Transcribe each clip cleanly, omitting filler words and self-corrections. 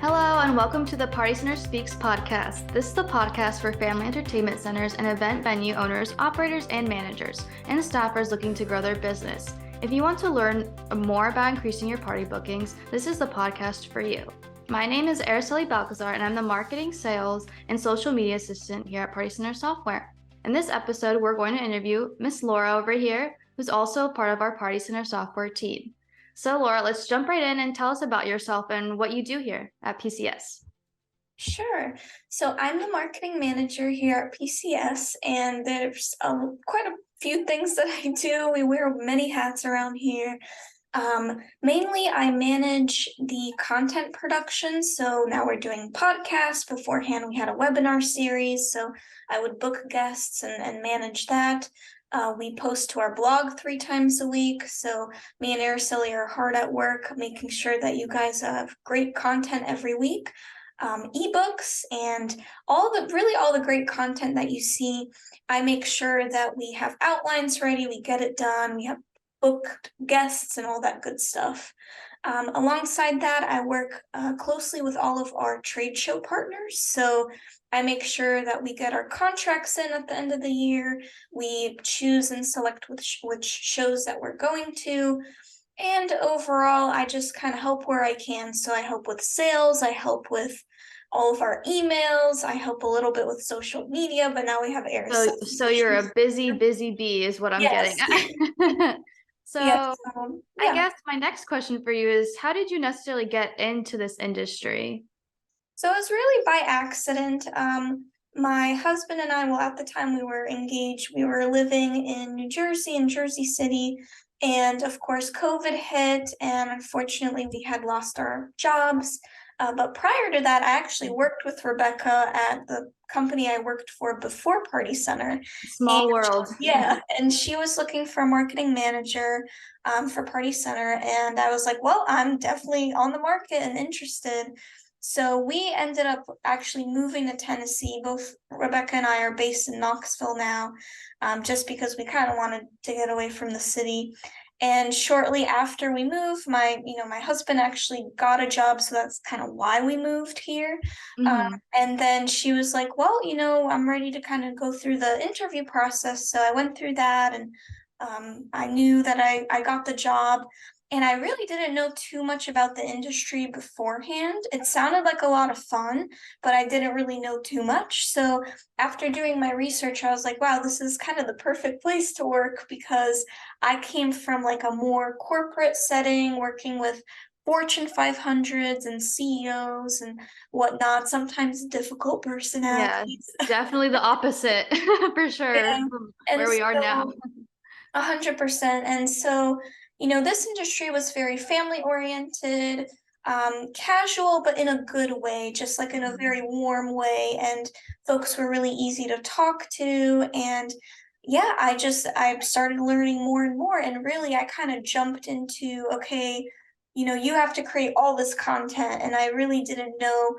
Hello and welcome to the Party Center Speaks podcast. This is the podcast for family entertainment centers and event venue owners, operators, and managers, and staffers looking to grow their business. If you want to learn more about increasing your party bookings, this is the podcast for you. My name is Araceli Balcazar, and I'm the marketing, sales, and social media assistant here at Party Center Software. In this episode, we're going to interview Miss Laura over here, who's also part of our Party Center Software team. So Laura, let's jump right in and tell us about yourself and what you do here at PCS. Sure. So I'm the marketing manager here at PCS, and there's quite a few things that I do. We wear many hats around here. Mainly, I manage the content production. So now we're doing podcasts. Beforehand, we had a webinar series. So I would book guests and manage that. We post to our blog 3 times a week. So me and Araceli are hard at work making sure that you guys have great content every week. Ebooks and all the great content that you see. I make sure that we have outlines ready, we get it done, we have booked guests and all that good stuff. Alongside that, I work closely with all of our trade show partners. So I make sure that we get our contracts in at the end of the year. We choose and select which shows that we're going to. And overall, I just kind of help where I can. So I help with sales, I help with all of our emails, I help a little bit with social media, but now we have Araceli. So you're a busy bee is what I'm Yes. getting at. Yes. I guess my next question for you is, how did you necessarily get into this industry? So it was really by accident. My husband and I, well, at the time we were engaged, we were living in New Jersey, in Jersey City. And of course, COVID hit, and unfortunately, we had lost our jobs. But prior to that, I actually worked with Rebecca at the company I worked for before Party Center. Small world. Yeah, and she was looking for a marketing manager for Party Center. And I was like, well, I'm definitely on the market and interested. So we ended up actually moving to Tennessee. Both Rebecca and I are based in Knoxville now, just because we kind of wanted to get away from the city. And shortly after we moved, my husband actually got a job, so that's kind of why we moved here. And then she was like, well, I'm ready to kind of go through the interview process. So I went through that, and I knew that I got the job. And I really didn't know too much about the industry beforehand. It sounded like a lot of fun, but I didn't really know too much. So after doing my research, I was like, wow, this is kind of the perfect place to work, because I came from like a more corporate setting, working with Fortune 500s and CEOs and whatnot, sometimes difficult personalities. Yeah, definitely the opposite for sure, Yeah. from And where we are now. 100%. And so, this industry was very family oriented, casual, but in a good way, just like in a very warm way. And folks were really easy to talk to. And yeah, I started learning more and more. And really, I kind of jumped into, okay, you have to create all this content. And I really didn't know,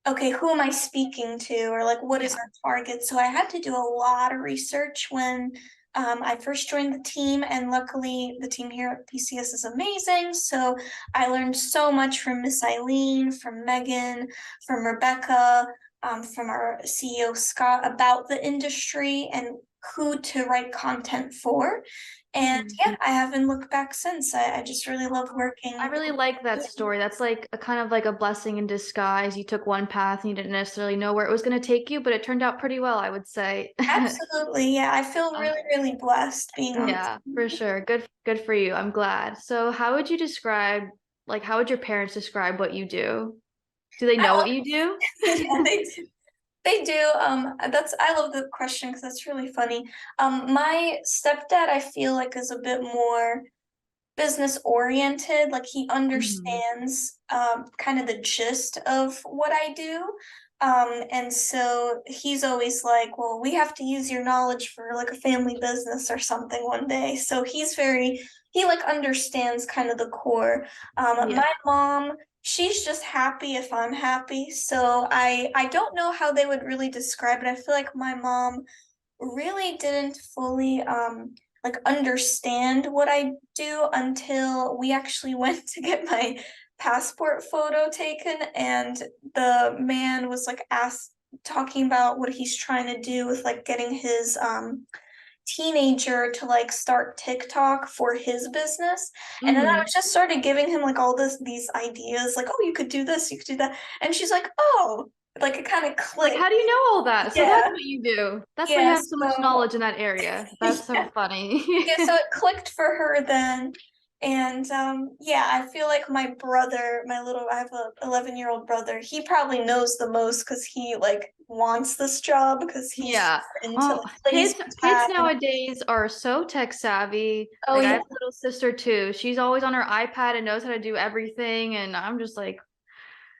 okay, who am I speaking to? Or like, what is our target? So I had to do a lot of research when I first joined the team, and luckily the team here at PCS is amazing. So I learned so much from Miss Eileen, from Megan, from Rebecca, from our CEO Scott about the industry and who to write content for. And yeah, I haven't looked back since. I just really love working. I really like that story. That's like a kind of like a blessing in disguise. You took one path and you didn't necessarily know where it was going to take you, but it turned out pretty well, I would say. Absolutely. Yeah, I feel really, really blessed being on. Yeah, for sure. Good for you. I'm glad. So how would you describe, like, how would your parents describe what you do? Do they know what you do? Yeah, they do. They do. I love the question because that's really funny. My stepdad, I feel like, is a bit more business oriented. Like he understands kind of the gist of what I do. And so he's always like, well, we have to use your knowledge for like a family business or something one day. So he like understands kind of the core. My mom, she's just happy if I'm happy. So I don't know how they would really describe it. I feel like my mom really didn't fully like understand what I do until we actually went to get my passport photo taken, and the man was like talking about what he's trying to do with like getting his teenager to like start TikTok for his business. And then I Mm-hmm. was just started giving him like all these ideas, like, oh, you could do this, you could do that. And she's like, oh, like it kind of Like, clicked. how do you know all that? So that's Yeah. what you do. That's why you Yeah. have so much So knowledge in that area. That's so yeah. funny. Yeah, so it clicked for her then. And yeah, I feel like my brother, I have a 11-year-old brother. He probably knows the most because he like wants this job because he's Yeah. into Oh, like laser kids tag. nowadays are so tech savvy. Oh Like I yeah, have a little sister too. She's always on her iPad and knows how to do everything. And I'm just like,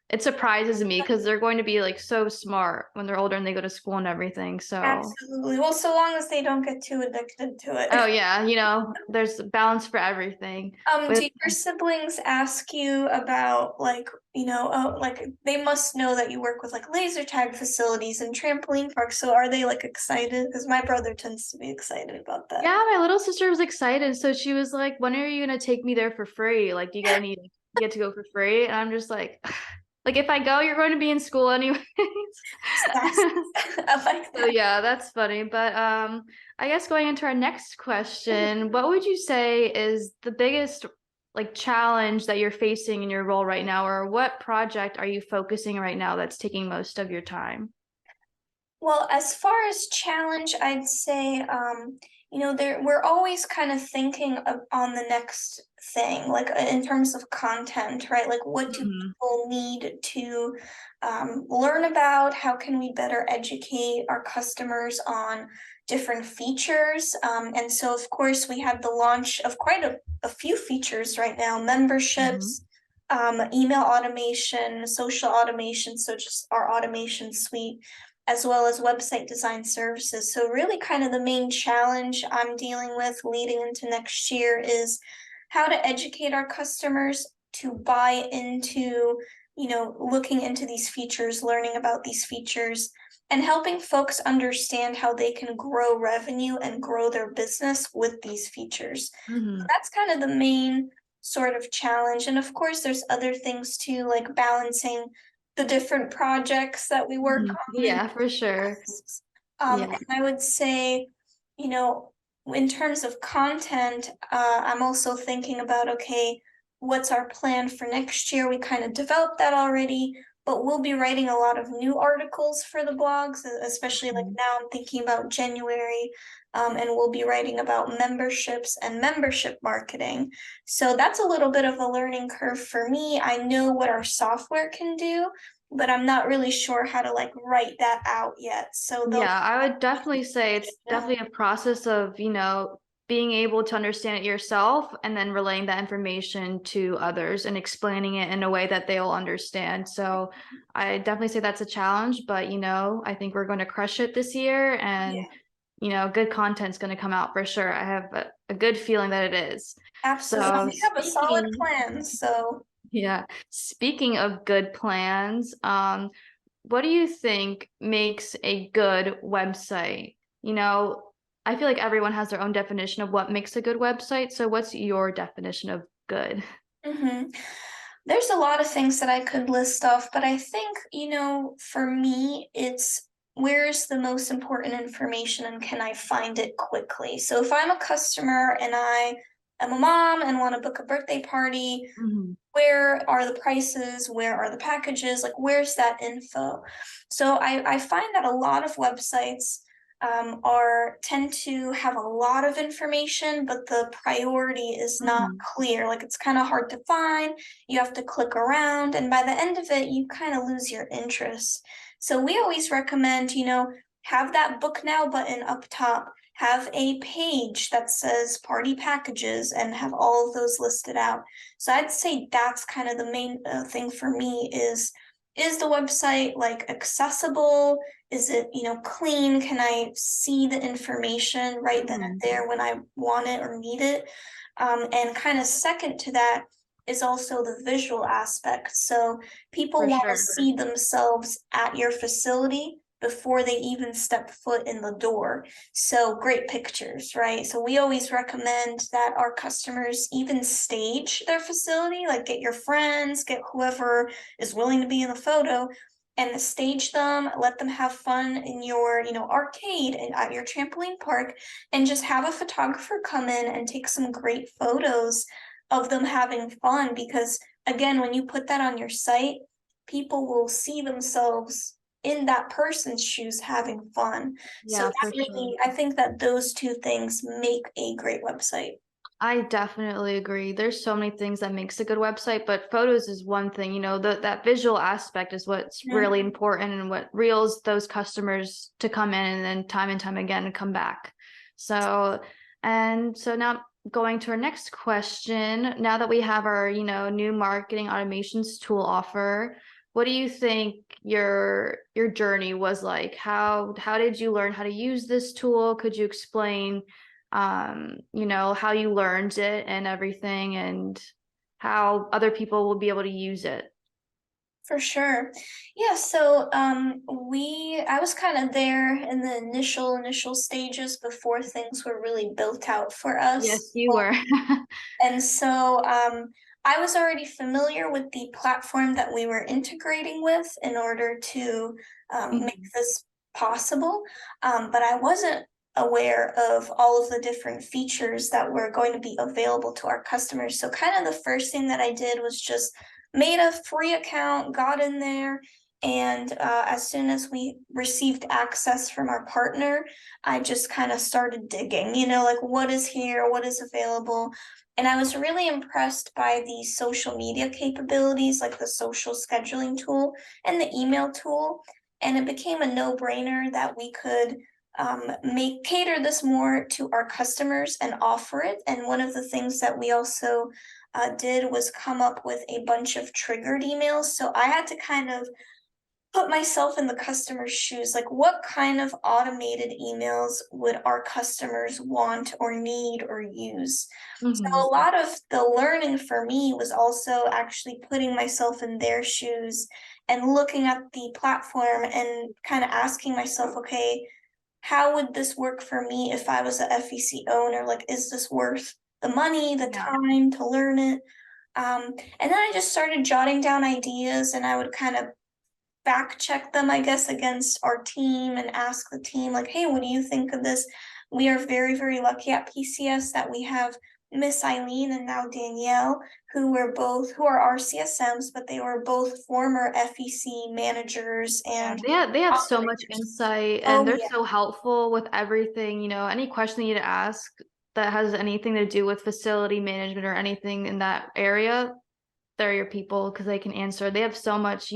it surprises me because they're going to be like so smart when they're older and they go to school and everything. So, absolutely. Well, so long as they don't get too addicted to oh it. yeah, there's balance for everything. Do But your siblings ask you about like, like they must know that you work with like laser tag facilities and trampoline parks. So are they like excited? Because my brother tends to be excited about that. yeah, my little sister was excited. So she was like, "When are you gonna take me there for free? Like, do you get you get to go for free?" And I'm just like, like if I go, you're going to be in school anyways. That's I like So that. yeah, that's funny. But I guess going into our next question, what would you say is the biggest like challenge that you're facing in your role right now, or what project are you focusing right now that's taking most of your time? Well, as far as challenge, I'd say, there we're always kind of thinking on the next thing, like in terms of content, right? Like, what do Mhm. people need to learn about? How can we better educate our customers on different features? And so, of course, we had the launch of quite a few features right now: Mhm. memberships, email automation, social automation, so just our automation suite, as well as website design services. So, really, kind of the main challenge I'm dealing with leading into next year is how to educate our customers to buy into, looking into these features, learning about these features, and helping folks understand how they can grow revenue and grow their business with these features. So Mhm. that's kind of the main sort of challenge. And of course, there's other things too, like balancing the different projects that we work Mhm. on and Yeah, for sure. tasks. Yeah. And I would say, you know, in terms of content, I'm also thinking about, okay, what's our plan for next year? We kind of developed that already, but we'll be writing a lot of new articles for the blogs, especially like Mhm. now I'm thinking about January, and we'll be writing about memberships and membership marketing. So that's a little bit of a learning curve for me. I know what our software can do, but I'm not really sure how to like write that out yet. So they'll, Yeah, I would definitely say it's yeah, definitely a process of, being able to understand it yourself and then relaying that information to others and explaining it in a way that they'll understand. So I definitely say that's a challenge, but I think we're going to crush it this year and yeah, good content's going to come out for sure. I have a good feeling that it is. absolutely. So We have a solid speaking, plan. So, yeah, speaking of good plans, what do you think makes a good website? I feel like everyone has their own definition of what makes a good website. So what's your definition of good? mhm. There's a lot of things that I could list off, but I think, for me, it's where's the most important information and can I find it quickly? So if I'm a customer and I am a mom and want to book a birthday party, Mhm. where are the prices? Where are the packages? Like, where's that info? So I find that a lot of websites are tend to have a lot of information, but the priority is not Mhm. clear. Like, it's kind of hard to find. You have to click around, and by the end of it, you kind of lose your interest. So we always recommend, have that book now button up top, have a page that says party packages, and have all of those listed out. So I'd say that's kind of the main thing for me is the website like accessible? Is it, clean? Can I see the information right then and Mhm. there when I want it or need it? And kind of second to that is also the visual aspect. So people For want to sure. see themselves at your facility. before they even step foot in the door. So great pictures, right? So we always recommend that our customers even stage their facility, like get your friends, get whoever is willing to be in the photo, and stage them, let them have fun in your, arcade and at your trampoline park, and just have a photographer come in and take some great photos of them having fun. Because again, when you put that on your site, people will see themselves in that person's shoes having fun. So Yeah, for that sure. really, I think that those two things make a great website. I definitely agree. There's so many things that makes a good website, but photos is one thing, that visual aspect is what's Mhm. really important and what reels those customers to come in and time again and come back. So now going to our next question, now that we have our, new marketing automations tool offer, what do you think your journey was like? How did you learn how to use this tool? Could you explain how you learned it and everything and how other people will be able to use it? For sure. Yeah, so I was kind of there in the initial stages before things were really built out for us. Yes, you were. And so I was already familiar with the platform that we were integrating with in order to make Mhm. this possible. But I wasn't aware of all of the different features that were going to be available to our customers. So, kind of the first thing that I did was just made a free account, got in there. And as soon as we received access from our partner, I just kind of started digging, like what is here, what is available. And I was really impressed by the social media capabilities, like the social scheduling tool and the email tool. And it became a no-brainer that we could make cater this more to our customers and offer it. And one of the things that we also did was come up with a bunch of triggered emails. So I had to kind of put myself in the customer's shoes. Like, what kind of automated emails would our customers want or need or use? So, Mhm. a lot of the learning for me was also actually putting myself in their shoes and looking at the platform and kind of asking myself, okay, how would this work for me if I was a FEC owner? Like, is this worth the money, the Yeah. time to learn it? And then I just started jotting down ideas, and I would kind of fact check them, I guess, against our team and ask the team, like, hey, what do you think of this? We are very, very lucky at PCS that we have Miss Eileen and now Danielle, who are our CSMs, but they were both former FEC managers Yeah, and they have so much operators. insight and Oh they're yeah, so helpful with everything, any question you need to ask that has anything to do with facility management or anything in that area, they're your people because they can answer. They have so much,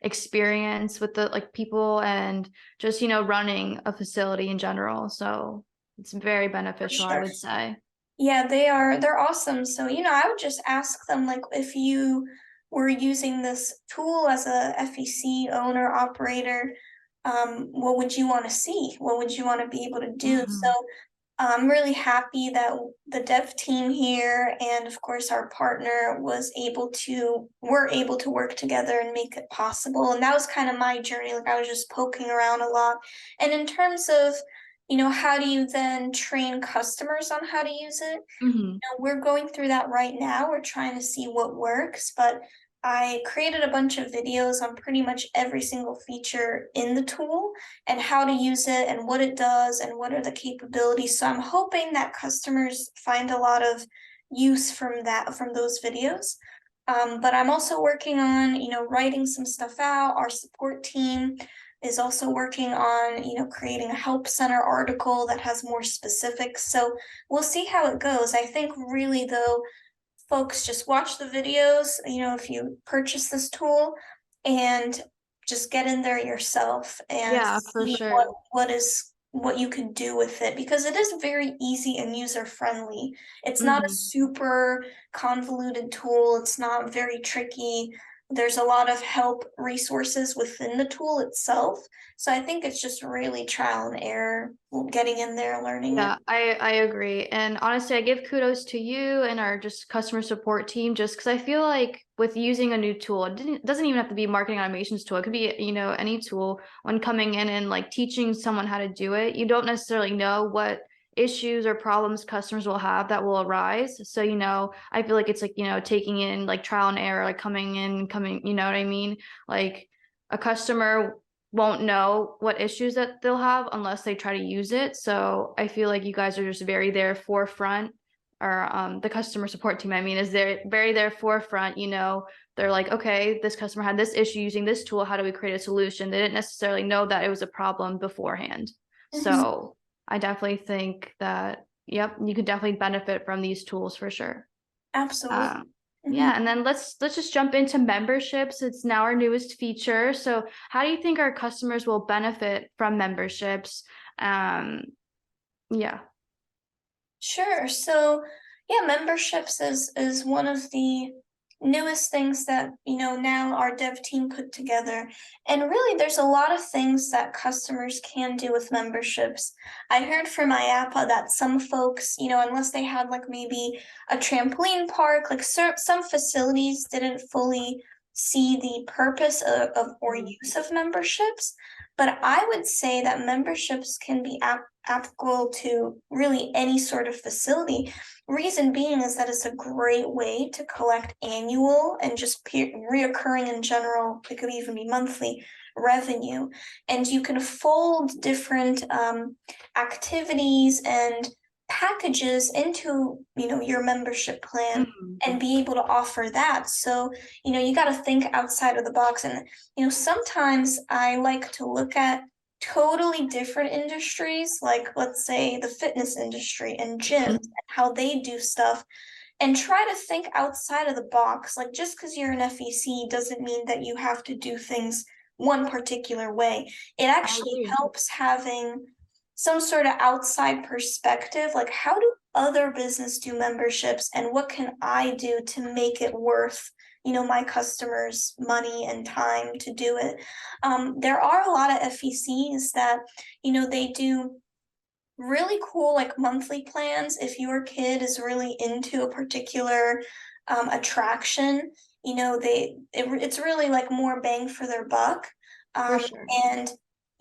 experience with the like people and just, running a facility in general. So it's very for beneficial, I sure. would say. Yeah, they're awesome. So, I would just ask them, like, if you were using this tool as a FEC owner operator, what would you want to see? What would you want to be able to do? So Mhm. I'm really happy that the dev team here and of course our partner were able to work together and make it possible. And that was kind of my journey. Like, I was just poking around a lot. And in terms of, how do you then train customers on how to use it? Mhm. We're going through that right now. We're trying to see what works, but I created a bunch of videos on pretty much every single feature in the tool and how to use it and what it does and what are the capabilities. So I'm hoping that customers find a lot of use from those videos. But I'm also working on, writing some stuff out. Our support team is also working on, creating a help center article that has more specifics. So we'll see how it goes. I think really though, folks just watch the videos, if you purchase this tool and just get in there yourself and Yeah, for see sure. what you can do with it, because it is very easy and user friendly. It's not a Mhm. super convoluted tool. It's not very tricky. there's a lot of help resources within the tool itself. So I think it's just really trial and error getting in there, learning it. Yeah, I agree. And honestly, I give kudos to you and our just customer support team just because I feel like with using a new tool, doesn't even have to be marketing automations tool. It could be, any tool when coming in and like teaching someone how to do it. You don't necessarily know what issues or problems customers will have that will arise. So, I feel like it's like, taking in like trial and error, like coming, you know what I mean? Like a customer won't know what issues that they'll have unless they try to use it. So I feel like you guys are just very there forefront, or the customer support team, I mean, is there very there forefront, they're like, okay, this customer had this issue using this tool. How do we create a solution? They didn't necessarily know that it was a problem beforehand. Mhm. So I definitely think that, yep, you could definitely benefit from these tools for sure. Absolutely. Um, Mhm. yeah, and then let's just jump into memberships. It's now our newest feature. So, how do you think our customers will benefit from memberships? Um, yeah. Sure. So, yeah, memberships is one of the newest things that, now our dev team put together. And really, there's a lot of things that customers can do with memberships. I heard from IAPA that some folks, unless they had like maybe a trampoline park, like some facilities didn't fully see the purpose of or Mhm. use of memberships. But I would say that memberships can be applicable to really any sort of facility. Reason being is that it's a great way to collect annual and just reoccurring in general, it could even be monthly revenue. And you can fold different activities and packages into your membership plan Mhm. and be able to offer that. So you got to think outside of the box. And sometimes I like to look at totally different industries, like let's say the fitness industry and gyms and how they do stuff, and try to think outside of the box. Like just because you're an FEC doesn't mean that you have to do things one particular way. It I actually agree. helps having some sort of outside perspective, like how do other business do memberships and what can I do to make it worth my customers money and time to do it. There are a lot of FECs that they do really cool like monthly plans if your kid is really into a particular attraction. It's really like more bang for their buck. For um, sure. and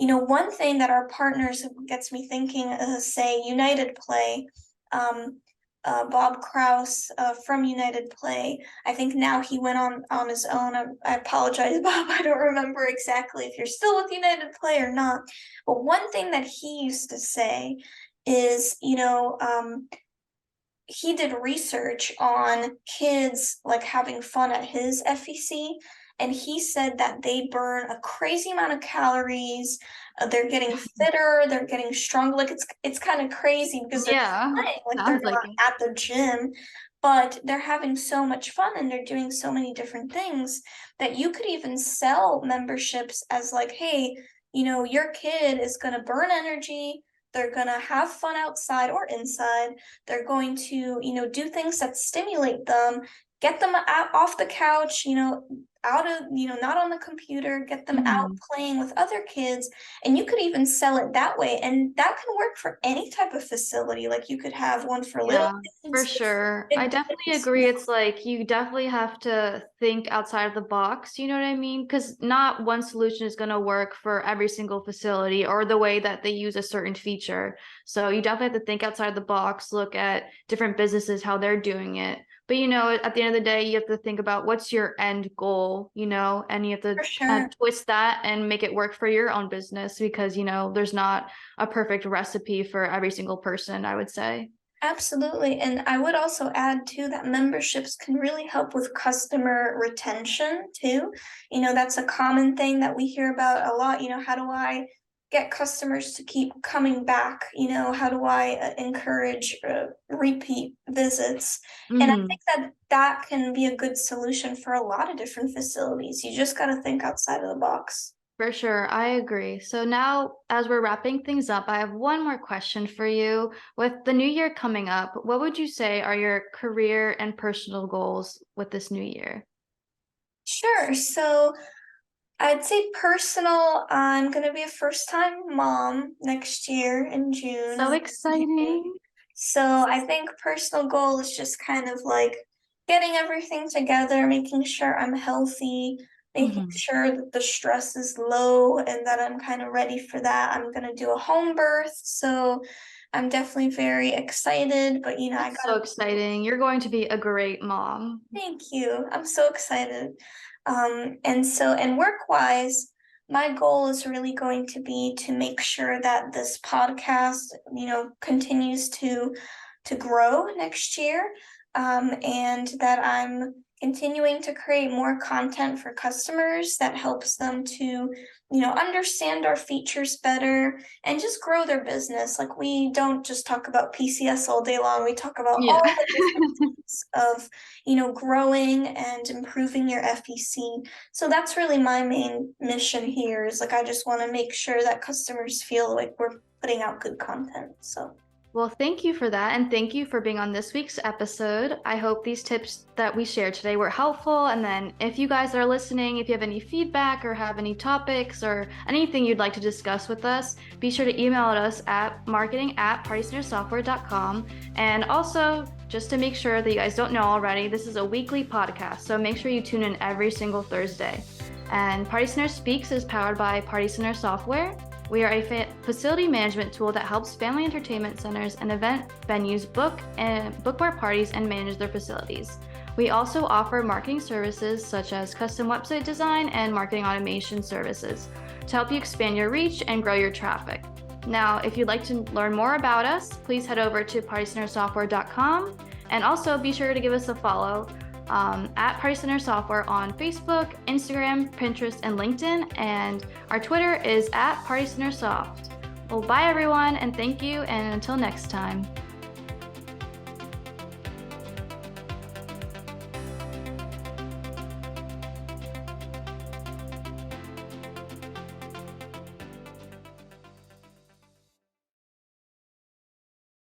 one thing that our partners gets me thinking, say United Play, um, Bob Kraus from United Play. I think now he went on his own. I apologize, Bob. I don't remember exactly if you're still with United Play or not. But one thing that he used to say is, he did research on kids like having fun at his FEC, and he said that they burn a crazy amount of calories. They're getting fitter, they're getting stronger. Like it's kind of crazy because they're Yeah, playing, like they're sounds like not it. at the gym, but they're having so much fun and they're doing so many different things that you could even sell memberships as like, hey, your kid is going to burn energy. They're going to have fun outside or inside. They're going to, do things that stimulate them, get them out off the couch, out of, not on the computer, get them out Mhm. playing with other kids. And you could even sell it that way. And that can work for any type of facility. Like you could have one for little Yeah, for kids, sure. I big definitely kids. agree. It's like you definitely have to think outside of the box, you know what I mean? Because not one solution is going to work for every single facility or the way that they use a certain feature. So you definitely have to think outside the box, look at different businesses, how they're doing it. But at the end of the day, you have to think about what's your end goal, and you have to For kind sure. of twist that and make it work for your own business because, there's not a perfect recipe for every single person, I would say. Absolutely. And I would also add too that memberships can really help with customer retention too. That's a common thing that we hear about a lot. How do I get customers to keep coming back? How do I encourage repeat visits? And I Mhm. think that that can be a good solution for a lot of different facilities. You just got to think outside of the box. For sure, I agree. So now, as we're wrapping things up, I have one more question for you. With the new year coming up, what would you say are your career and personal goals with this new year? Sure. So I'd say personal, I'm gonna be a first-time mom next year in June. So exciting. So I think personal goal is just kind of like getting everything together, making sure I'm healthy, making Mhm. sure that the stress is low and that I'm kind of ready for that. I'm gonna do a home birth, so I'm definitely very excited, but I That's so gotta exciting. You're going to be a great mom. thank you. I'm so excited. And work-wise, my goal is really going to be to make sure that this podcast, continues to grow next year, and that I'm continuing to create more content for customers that helps them to, understand our features better and just grow their business. Like we don't just talk about PCS all day long. We talk about Yeah. all the different things of growing and improving your FEC. So that's really my main mission here is like I just want to make sure that customers feel like we're putting out good content. So Well, thank you for that. And thank you for being on this week's episode. I hope these tips that we shared today were helpful. And then if you guys are listening, if you have any feedback or have any topics or anything you'd like to discuss with us, be sure to email us at marketing@partycentersoftware.com. And also, just to make sure that you guys don't know already, this is a weekly podcast. So make sure you tune in every single Thursday. And Party Center Speaks is powered by Party Center Software. We are a facility management tool that helps family entertainment centers and event venues book more parties and manage their facilities. We also offer marketing services such as custom website design and marketing automation services to help you expand your reach and grow your traffic. Now, if you'd like to learn more about us, please head over to partycentersoftware.com and also be sure to give us a follow at Party Center Software on Facebook, Instagram, Pinterest, and LinkedIn. And our Twitter is at Party Center Soft. Well, bye everyone, and thank you, and until next time.